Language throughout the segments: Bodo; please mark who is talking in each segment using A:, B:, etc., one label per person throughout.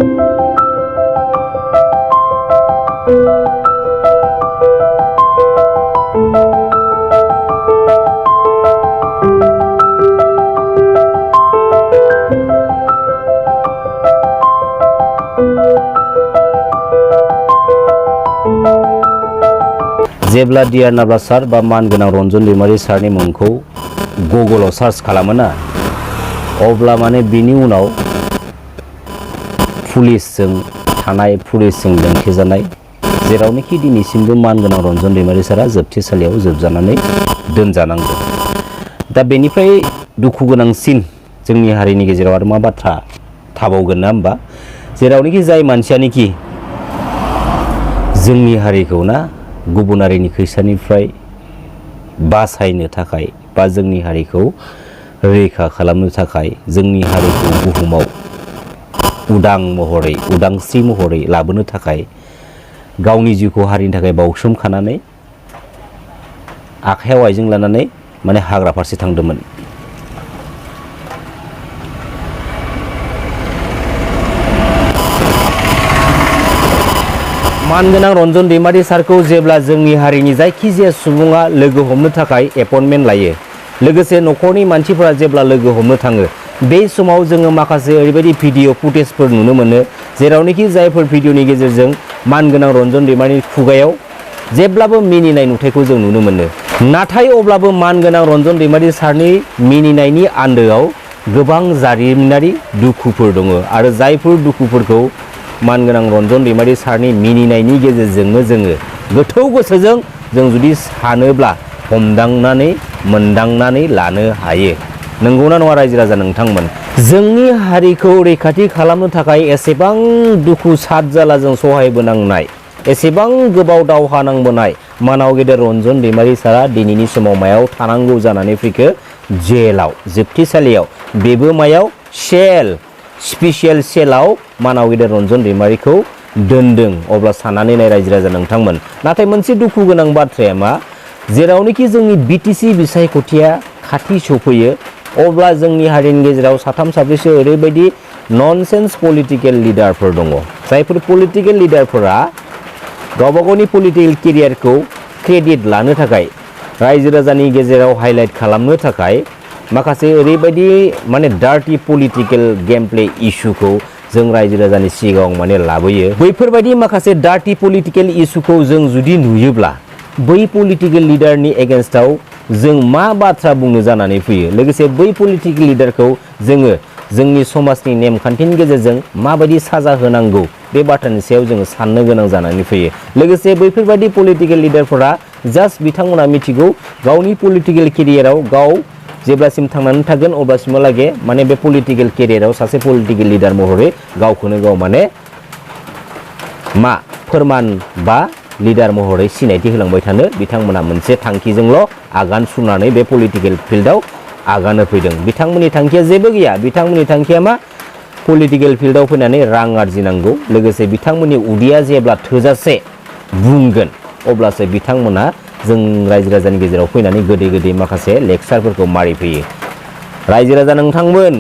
A: जेब्ला डियार नाब्ला सार बा मानगोनां रन्जन दैमारि सारनि मुंखौ गुगलाव सार्च खालामोना अब्ला माने बिनि उनाव पुलिसजों थानाय पुलिसजों लेंथेजानाय जेरावनोखि दिनैसिमबो मानगोनां रन्जन दैमारि सारा जोबथेसालियाव जोबजानानै दोनजानांगौ। दा बेनिफ्राय दुखु गोनांसिन जोंनि हारिनि गेजेराव आरो मा बाथ्रा थाबावगोन ना होमबा, जेरावनोखि जाय मानसियानोखि जोंनि हारिखौ ना गुबुन हारिनि खैसानिफ्राय बासायनो थाखाय बा जोंनि हारिखौ रैखा खालामनो थाखाय जोंनि हारिखौ बुहुमाव उदां महरै उदांस्रि महरै लाबोनो थाखाय गावनि जिउखौ हारिनि थाखाय बाउसोमखानानै आखायाव आइजें लानानै माने हाग्रा फारसे थांदोंमोन। मानगोनां रन्जन दैमारि सारखौ जेब्ला जोंनि हारिनि जायखिजाया सुबुङा लोगो हमनो थाखाय एपइन्टमेन्ट लायो, लोगोसे न'खरनि मानसिफोरा जेब्ला लोगो हमनो थाङो, बे समाव जोङो माखासे ओरैबायदि भिडिअ फुटेजफोर नुनो मोनो जेरावनोखि जायफोर भिडिअनि गेजेरजों मानगोनां रन्जन दैमारिनि खुगायाव जेब्लाबो मिनिनाय नुथायखौ जों नुनो मोनो। नाथाय अब्लाबो मानगोनां रन्जन दैमारि सारनि मिनिनायनि आन्दोआव गोबां जारिमिनारि दुखुफोर दङ आरो जायफोर दुखुफोरखौ मानगोनां रन्जन दैमारि सारनि मिनिनायनि गेजेरजोंनो जोङो गोथौ गोसोजों जों जुदि सानोब्ला हमदांनानै मोनदांनानै लानो हायो। नंगौना नङा रायजो राजा नोंथांमोन? जोंनि हारिखौ रैखाथि खालामनो थाखाय एसेबां दुखु साद जालाजों सहायबोनांनाय, एसेबां गोबाव दावहा नांबोनाय मानाव गेदेर रन्जन दैमारि सारा दिनैनि समाव मायाव थानांगौ जानानै फैखो? जेलाव, जोबथेसालियाव। बेबो मायाव? सेल, स्पेसियेल सेलाव मानाव गेदेर रन्जन दैमारिखौ दोनदों। अब्ला साननानै नाय रायजो राजा नोंथांमोन। नाथाय मोनसे दुखु गोनां बाथ्राया मा, जेरावनोखि जोंनि बिटिसि बिसायख'थिया खाथि सफैयो अब्ला जोंनि हारिनि गेजेराव साथाम साब्रैसो ओरैबायदि ननसेन्स पलिटिकेल लिडारफोर दङ, जायफोर पलिटिकेल लिडारफोरा गावबा गावनि पलिटिकेल केरियारखौ क्रेडिट लानो थाखाय, रायजो राजानि गेजेराव हाइलाइट खालामनो थाखाय माखासे ओरैबायदि माने डार्टि पलिटिकेल गेम प्ले इस्युखौ जों रायजो राजानि सिगाङाव माने लाबोयो। बैफोरबायदि माखासे डार्टि पलिटिकेल इस्युखौ जों जुदि नुयोब्ला बै पलिटिकेल लिडारनि एगेन्स्टआव जों मा बाथ्रा बुंनो जानानै फैयो, लोगोसे बै पलिटिकेल लिडारखौ जोङो जोंनि समाजनि नेमखान्थिनि गेजेरजों माबायदि साजा होनांगौ बे बाथ्रानि सायाव जोङो साननो गोनां जानानै फैयो। लोगोसे बैफोरबायदि पलिटिकेल लिडारफोरा जास्ट बिथांमोना मिथिगौ गावनि पलिटिकेल केरियाराव गाव जेब्लासिम थांनानै थागोन अब्लासिमहालागै माने बे पलिटिकेल केरियाराव सासे पलिटिकेल लिडार महरै गावखौनो गाव माने मा फोरमान बा लिडार महरै सिनायथि होलांबाय थानो बिथांमोना मोनसे थांखिजोंल' आगान सुरनानै बे पलिटिकेल फिल्डआव आगान होफैदों। बिथांमोननि थांखिया जेबो गैया। बिथांमोननि थांखिया मा? पलिटिकेल फिल्डआव फैनानै रां आरजिनांगौ। लोगोसे बिथांमोननि उदैया जेब्ला थोजासे बुंगोन अब्लासो बिथांमोना जों रायजो राजानि गेजेराव फैनानै गोदै गोदै माखासे लेक्सारफोरखौ मारिफैयो। रायजो राजा नोंथांमोन,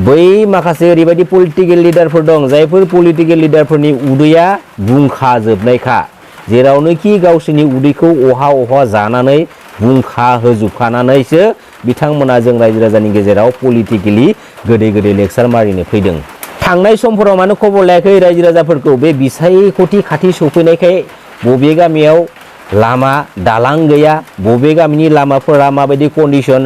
A: बै माखासे ओरैबायदि पलिटिकेल लिडारफोर दं जायफोर पलिटिकेल लिडारफोरनि उदैया बुंखाजोबनायखा, जेरावनोखि गावसोरनि उदैखौ अहा अहा जानानै बुंखा होजोबखानानैसो बिथांमोना जों रायजो राजानि गेजेराव पलिटिकेलि गोदै गोदै लेक्सार मारिनो फैदों। थांनाय समफोराव मानो खबर लायाखै रायजो राजाफोरखौ? बे बिसायख'थि खाथि सफैनायखाय बबे गामियाव लामा दालां गैया, बबे गामिनि लामाफोरा माबायदि कन्डिसन,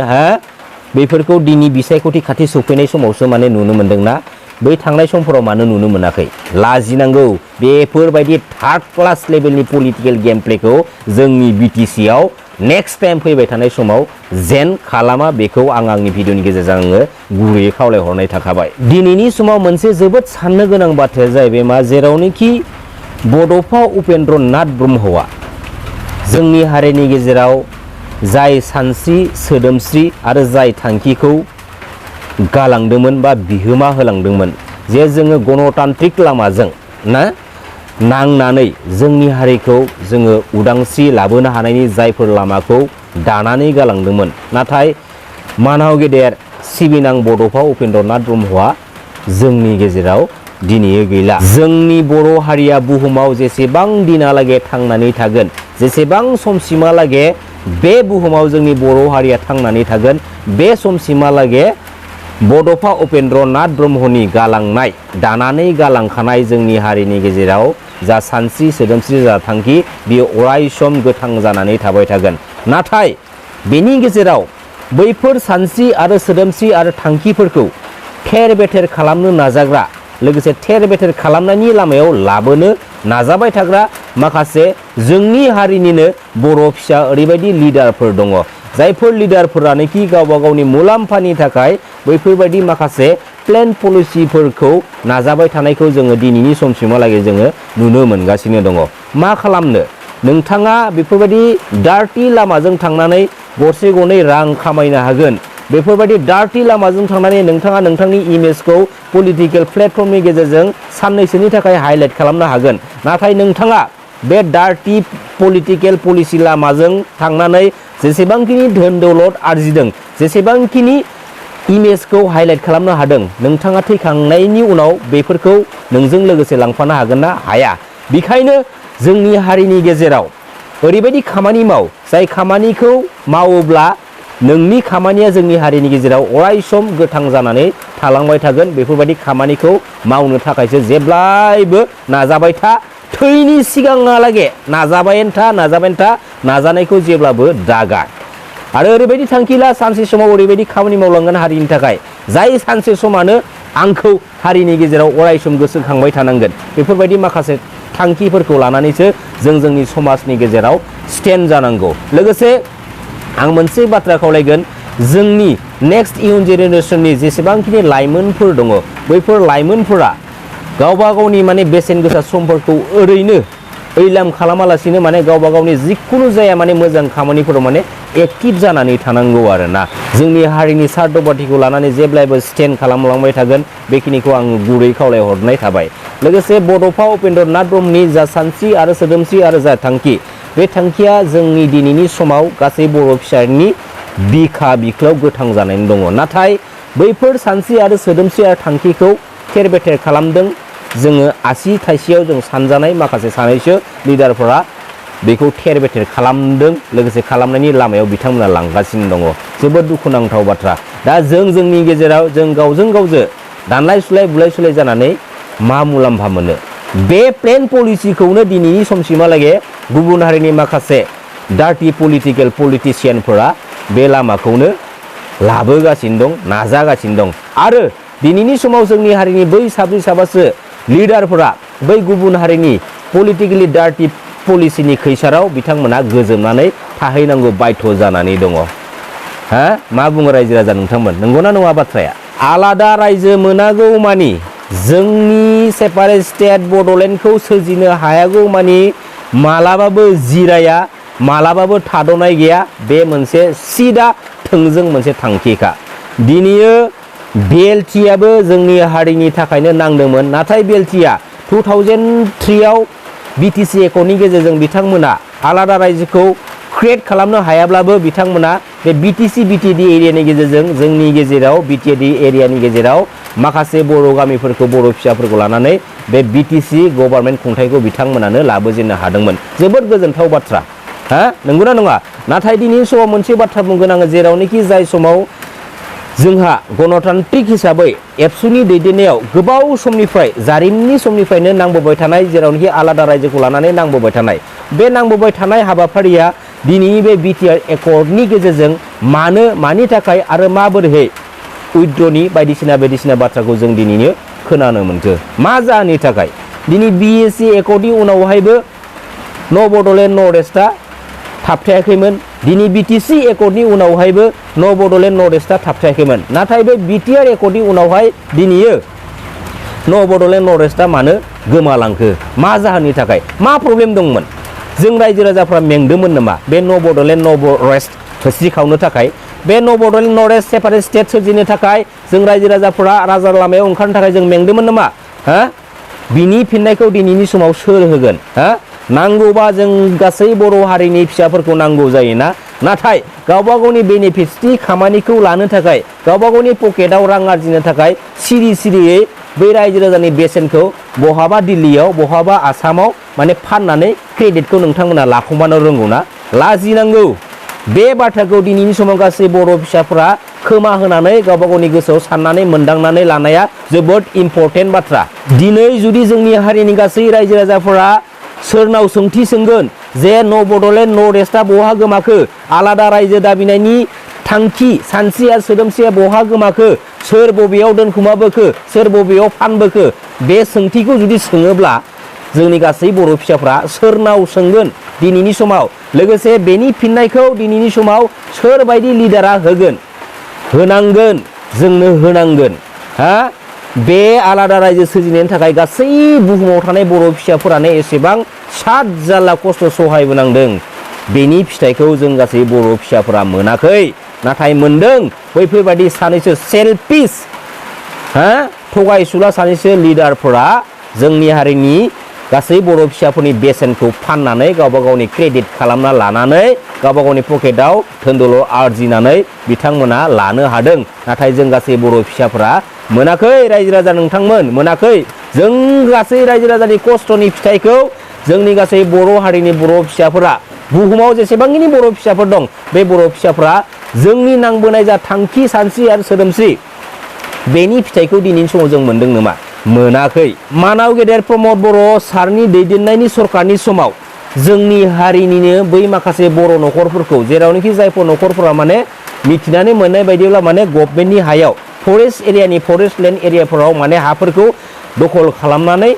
A: बेफोरखौ दिनै बिसायख'थि खाथि सफैनाय समावसो माने नुनो मोन्दोंना? बै थांनाय समफोराव मानो नुनो मोनाखै? लाजिनांगौ। बेफोरबायदि थार्ड क्लास लेभेलनि पलिटिकेल गेम प्लेखौ जोंनि बिटिसिआव नेक्स्ट टाइम फैबाय थानाय समाव जेन खालामा, बेखौ आंनि भिडिअनि गेजेरजों आङो गुरैयै खावलायहरनाय थाखाबाय। दिनैनि समाव मोनसे जोबोद साननो गोनां बाथ्राया जाहैबाय मा, जेरावनोखि बड'फा उपेन्द्र नाथ ब्रह्मआ जोंनि हारिनि गेजेराव जाय सानस्रि सोदोमस्रि आरो जाय थांखिखौ गालांदोंमोन बा बिहोमा होलांदोंमोन, जे जोङो गणतान्त्रिक लामाजों नांनानै जोंनि हारिखौ जोङो उदांस्रि लाबोनो हानायनि जायफोर लामाखौ दानानै गालांदोंमोन, नाथाय मानाव गेदेर सिबिनां बड'फा उपेन्द्र नाथ ब्रह्मआ जोंनि गेजेराव दिनै गैला। जोंनि बर' हारिया बुहुमाव जेसेबां दिनालागे थांनानै थागोन, जेसेबां समसिमहालागे बे बुहुमाव जोंनि बर' हारिया थांनानै थागोन, बे समसिमहालागे बड'फा उपेन्द्र नाथ ब्रह्मनि गालांनाय, दानानै गालांखानाय जोंनि हारिनि गेजेराव जा सानस्रि सोदोमस्रि जा थांखि, बेयो अराय सम गोथां जानानै थाबाय थागोन। नाथाय बेनि गेजेराव बैफोर सानस्रि आरो सोदोमस्रि आरो थांखिफोरखौ थेर बेथेर खालामनो नाजाग्रा, लोगोसे थेर बेथेर खालामनायनि लामायाव लाबोनो नाजाबाय थाग्रा माखासे जोंनि हारिनिनो बर' फिसा ओरैबायदि लिडारफोर दङ, जायफोर लिडारफोरानोखि गावबा गावनि मुलाम्फानि थाखाय बैफोरबायदि माखासे प्लेन पलिसिफोरखौ नाजाबाय थानायखौ जोङो दिनैनि समसिमहालागै जोङो नुनो मोनगासिनो दङ। मा खालामनो? नोंथाङा बेफोरबायदि डार्टि लामाजों थांनानै गरसे गरनै रां खामायनो हागोन। बेफोरबायदि डार्टि लामाजों थांनानै नोंथाङा नोंथांनि इमेजखौ पलिटिकेल प्लेटफर्मनि गेजेरजों साननैसोनि थाखाय हाइलाइट खालामनो हागोन। नाथाय नोंथाङा बे डार्टि पलिटिकेल पलिसि लामाजों थांनानै जेसेबांखिनि धोन दौलत आरजिदों, जेसेबांखिनि इमेजखौ हाइलाइट खालामनो हादों, नोंथाङा थैखांनायनि उनाव बेफोरखौ नोंजों लोगोसे लांफानो हागोन ना? हाया। बेखायनो जोंनि हारिनि गेजेराव ओरैबायदि खामानि माव, जाय खामानिखौ मावोब्ला नोंनि खामानिया जोंनि हारिनि गेजेराव अराय सम गोथां जानानै थालांबाय थागोन। बेफोरबायदि खामानिखौ मावनो थाखायसो जेब्लायबो नाजाबाय था। थैनि सिगाङालागे नाजाबाय था, नाजानायखौ जेब्लाबो दागार। आरो ओरैबायदि थांखि ला, सानसे समाव ओरैबायदि खामानि मावलांगोन हारिनि थाखाय, जाय सानसे समानो आंखौ हारिनि गेजेराव अराय सम गोसोखांबाय थानांगोन। बेफोरबायदि माखासे थांखिफोरखौ लानानैसो जों जोंनि समाजनि गेजेराव स्टेन्ड जानांगौ। लोगोसे आं मोनसे बाथ्रा खावलायगोन, जोंनि नेक्स्ट इयुन जेनेरेसननि जेसेबांखिनि लाइमोनफोर दङ, बैफोर लाइमोनफोरा गावबा गावनि माने बेसेन गोसा समफोरखौ ओरैनो ओइलाम खालामालासिनो माने गावबा गावनि जिखुनु जाया माने मोजां खामानिफोराव माने एक्टिभ जानानै थानांगौ आरोना। जोंनि हारिनि सार्थ पार्टिखौ लानानै जेब्लायबो स्टेन्ड खालामलांबाय थागोन, बेखिनिखौ आं गुरै खावलायहरनाय थाबाय। लोगोसे बड'फा उपेन्द्र नाथ ब्रह्मनि जा सानस्रि आरो सोदोमस्रि आरो जा थांखि, बे थांखिया जोंनि दिनैनि समाव गासै बर' फिसानि बिखा बिख्लोआव गोथां जानानै दङ। नाथाय बैफोर सानस्रि आरो सोदोमस्रि आरो थांखिखौ थेर बेथेर खालामदों जोङो आसि थाइसेयाव जों सानजानाय माखासे सानैसो लिडारफोरा बेखौ थेर बेथेर खालामदों। लोगोसे खालामनायनि लामायाव बिथांमोना लांगासिनो दङ। जोबोद दुखुनांथाव बाथ्रा। दा जोंनि गेजेराव जों गावजों गावजों दानलाय सुलाय बुलाय सुलाय जानानै मा मुलाम्फा मोनो? बे प्लेन पलिसिखौनो दिनैनि समसिमहालागे गुबुन हारिनि माखासे डार्टि पलिटिकेल पलिटिसियानफोरा बे लामाखौनो लाबोगासिनो दं, नाजागासिनो दं। आरो दिनैनि समाव जोंनि हारिनि बै साब्रै साबासो लिडारफोरा बै गुबुन हारिनि पलिटिकेलि डार्टि पलिसिनि खैसाराव बिथांमोना गोजोमनानै थाहैनांगौ बाध्य जानानै दङ। हा मा बुङो रायजो राजा नोंथांमोन? नंगौना नङा बाथ्राया? आलादा रायजो मोनागौ मानि, जोंनि सेपारेट स्टेट बड'लेण्डखौ सोरजिनो हायागौ मानि मालाबाबो जिराया, मालाबाबो थाद'नाय गैया। बे मोनसे सिदा थोंजों मोनसे थांखिखा। दिनैयो बिएलटिआबो जोंनि हारिनि थाखायनो नांदोंमोन। नाथाय बिएलटिआ 2003आव बिटिसि एकर्डनि गेजेरजों बिथांमोना आलादा रायजोखौ क्रिएट खालामनो हायाब्लाबो बिथांमोना बे बिटिसि बिटिएडि एरियानि गेजेरजों जोंनि गेजेराव बिटिएडि एरियानि गेजेराव माखासे बर' गामिफोरखौ, बर' फिसाफोरखौ लानानै बे बिटिसि गभर्नमेन्ट खुंथायखौ बिथांमोनानो लाबोजेननो हादोंमोन। जोबोद गोजोनथाव बाथ्रा। हा नंगौना नङा? नाथाय दिनैनि समाव मोनसे बाथ्रा बुंगोन आङो, जेरावनोखि जाय समाव जोंहा गणतान्त्रिक हिसाबै एबसुनि दैदेननायाव गोबाव समनिफ्राय, जारिमिननि समनिफ्रायनो नांबोबाय थानाय, जेरावनोखि आलादा रायजोखौ लानानै नांबोबाय थानाय, बे नांबोबाय थानाय हाबाफारिया दिनैनि बे बिटिआर एकर्डनि गेजेरजों मानि थाखाय आरो माबोरैहाय उइथड्रनि बायदिसिना बाथ्राखौ जों दिनैनो खोनानो मोनखो? मा जाहोननि थाखाय? दिनै बिएसि एकर्डनि उनावहायबो न' बड'लेण्ड नर्थ इस्टआ थाबथायाखैमोन। दिनै बिटिसि एकर्डनि उनावहायबो न' बड'लेण्ड नर्थ इस्टआ थाबथायाखैमोन। नाथाय बे बिटिआर एकर्डनि उनावहाय दिनैयो न' बड'लेण्ड नर्थ इस्टआ मानो गोमालांखो? मा जाहोननि थाखाय? मा प्रब्लेम दंमोन? जों रायजो राजाफ्रा मेंदोंमोन नामा बे न' बड'लेण्ड नर्थ इस्ट होस्रिखावनो थाखाय? बे न' Bodoland north east separate state सोरजिनो थाखाय जों रायजो राजाफोरा राजा लामायाव ओंखारनो थाखाय जों मेंदोंमोन नामा? हा बिनि फिननायखौ दिनैनि समाव सोर होगोन? हा नांगौबा जों गासै बर' हारिनि फिसाफोरखौ नांगौ जायोना। नाथाय गावबा गावनि बेनिफिट्सनि खामानिखौ लानो थाखाय, गावबा गावनि पकेटाव रां आरजिनो थाखाय सिरियै बै रायजो राजानि बेसेनखौ बहाबा दिल्लीयाव बहाबा आसामाव माने फाननानै क्रेडिटखौ नोंथांमोना लाखुमानो रोंगौ ना? लाजिनांगौ। बे बाथ्राखौ दिनैनि समाव गासै बर' फिसाफोरा खोमा होनानै गावबा गावनि गोसोआव साननानै मोनदांनानै लानाया जोबोद इम्परटेन्ट बाथ्रा। दिनै जुदि जोंनि हारिनि गासै रायजो राजाफोरा सोरनाव सोंथि सोंगोन जे न' बड'लेण्ड नर्थ इस्टआ बहा गोमाखो, आलादा रायजो दाबिनायनि थांखि सानस्रिया सोदोमस्रिया बहा गोमाखो, सोर बबेयाव दोनखुमाबोखो, सोर बबेयाव फानबोखो, बे सोंथिखौ जुदि सोङोब्ला जोंनि गासै बर' फिसाफ्रा सोरनाव सोंगोन दिनैनि समाव? लोगोसे बेनि फिननायखौ दिनैनि समाव सोरबायदि लिडारा होगोन? होनांगोन, जोंनो होनांगोन। बे आलादा रायजो सोरजिनायनि थाखाय गासै बुहुमाव थानाय बर' फिसाफोरानो एसेबां सात जारला खस्थ' सहायबोनांदों। बेनि फिथाइखौ जों गासै बर' फिसाफोरा मोनाखै, नाथाय मोनदों बैफोरबायदि सानैसो सेल्फिश थगायसुला सानैसो लिडारफोरा जोंनि हारिनि गासै बर' फिसाफोरनि बेसेनखौ फाननानै गावबा गावनि क्रेडिट खालामना लानानै गावबा गावनि पकेटाव धोनदौलद आरजिनानै बिथांमोना लानो हादों। नाथाय जों गासै बर' फिसाफोरा मोनाखै। रायजो राजा नोंथांमोन मोनाखै। जों गासै रायजो राजानि खस्थ'नि फिथाइखौ जोंनि गासै बर' हारिनि बर' फिसाफोरा, बुहुमाव जेसेबांखिनि बर' फिसाफोर दं, बे बर' फिसाफोरा जोंनि नांबोनाय जा थांखि सानस्रि आरो सोदोमस्रि, बेनि फिथाइखौ दिनैनि समाव जों मोनदों नामा? मोनाखै। मानाव गेदेर प्रमद बर' सारनि दैदेननायनि सरकारनि समाव जोंनि हारिनिनो बै माखासे बर' न'खरफोरखौ, जेरावनोखि जायफोर न'खरफोरा माने मिथिनानै मोननाय बायदिब्ला माने गभर्नमेन्टनि हायाव फरेस्ट एरियानि फरेस्ट लेन्ड एरियाफोराव माने हाफोरखौ दखल खालामनानै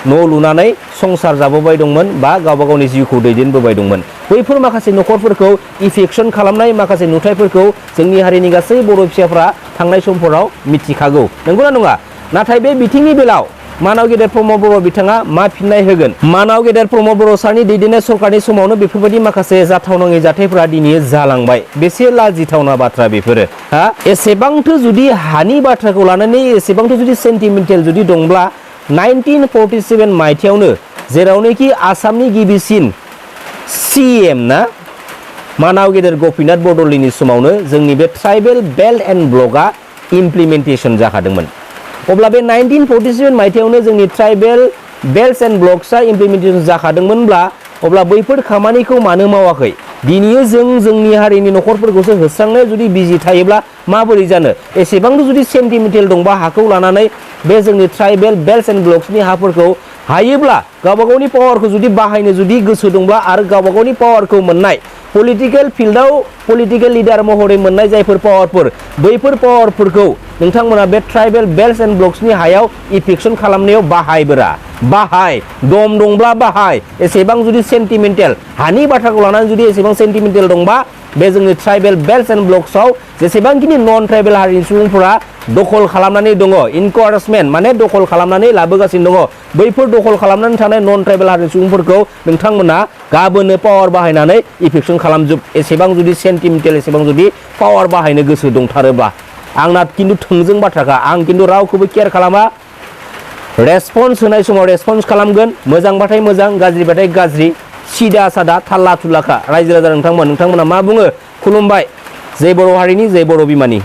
A: न' लुनानै संसार जाबोबाय दंमोन बा गावबा गावनि जिउखौ दैदेनबोबाय दंमोन। बैफोर माखासे न'खरफोरखौ इफेक्सन खालामनाय माखासे नुथायफोरखौ जोंनि हारिनि गासै बर' फिसाफ्रा थांनाय समफोराव मिथिखागौ, नंगौना नङा? नाथाय बे बिथिंनि बेलायाव मानाव गेदेर प्रमद बर' बिथाङा मा फिननाय होगोन? मानाव गेदेर प्रमद बर' सारनि दैदेननाय सरकारनि समावनो बेफोरबायदि माखासे जाथावनाङि जाथायफोरा दिनै जालांबाय। बेसे लाजिथावना बाथ्रा बेफोरो। एसेबांथो जुदि हानि बाथ्राखौ लानानै एसेबांथो जुदि सेन्टिमेन्टेल जुदि दंब्ला 1947 मायथाइयावनो जेरावनोखि आसामनि गिबिसिन CM ना मानाव गेदेर गपिनाथ बरदलैनि समावनो जोंनि बे ट्राइबेल बेल्ट एन्ड ब्लकआ इमप्लिमेन्टेसन जाखादोंमोन। अब्ला बे 1947 मायथाइयावनो जोंनि ट्राइबेल बेल्ट एन्ड ब्लक्सआ इमप्लिमेन्टेसन जाखादोंमोनब्ला अब्ला बैफोर खामानिखौ मानो मावाखै? दिनै जों जोंनि हारिनि न'खरफोरखौसो होस्रांनो जुदि बिजि थायोब्ला माबोरै जानो? एसेबांथ' जुदि सेन्टिमेन्टेल दंबा हाखौ लानानै बे जोंनि ट्राइबेल बेल्ट एन्ड ब्लक्सनि हाफोरखौ हायोब्ला गावबा गावनि पावारखौ जुदि बाहायनो जुदि गोसो दंब्ला आरो गावबा गावनि पावारखौ मोननाय पलिटिकेल फिल्डआव पलिटिकेल लिडार महरै मोननाय जायफोर पावारफोर, बैफोर पावारफोरखौ नोंथांमोना बे ट्राइबेल बेल्ट एन्ड ब्लक्सनि हायाव इफेक्सन खालामनायाव बाहायबोरा। बाहाय, दम दंब्ला बाहाय। एसेबां जुदि सेन्टिमेन्टेल हानि बाथ्राखौ लानानै जुदि एसेबां सेन्टिमेन्टेल दंबा बे जोंनि ट्राइबेल बेल्ट एन्ड ब्लक्सआव जेसेबांखिनि नन ट्राइबेल हारिनि सुबुंफोरा दखल खालामनानै दङ, इनकारेजमेन्ट माने दखल खालामनानै लाबोगासिनो दङ, बैफोर दखल खालामनानै थानाय नन ट्राइबेल हारिनि सुबुंफोरखौ नोंथांमोना गाबोनो पावार बाहायनानै इफेक्सन खालामजोब। एसेबां जुदि सेन्टिमेन्टेल एसेबां जुदि पावार बाहायनो गोसो दंथारोब्ला। आंना खिन्थु थोंजों बाथ्राखा, आं खिन्थु रावखौबो केयार खालामा। रेसपन्स होनाय समाव रेसपन्स खालामगोन, मोजांबाथाय मोजां, गाज्रिबाथाय गाज्रि, सिदा सादा थाल्ला थुल्लाखा। रायजो राजा नोंथांमोना मा बुङो? खुलुमबाय। जय बर' हारिनि, जय बर' बिमानि।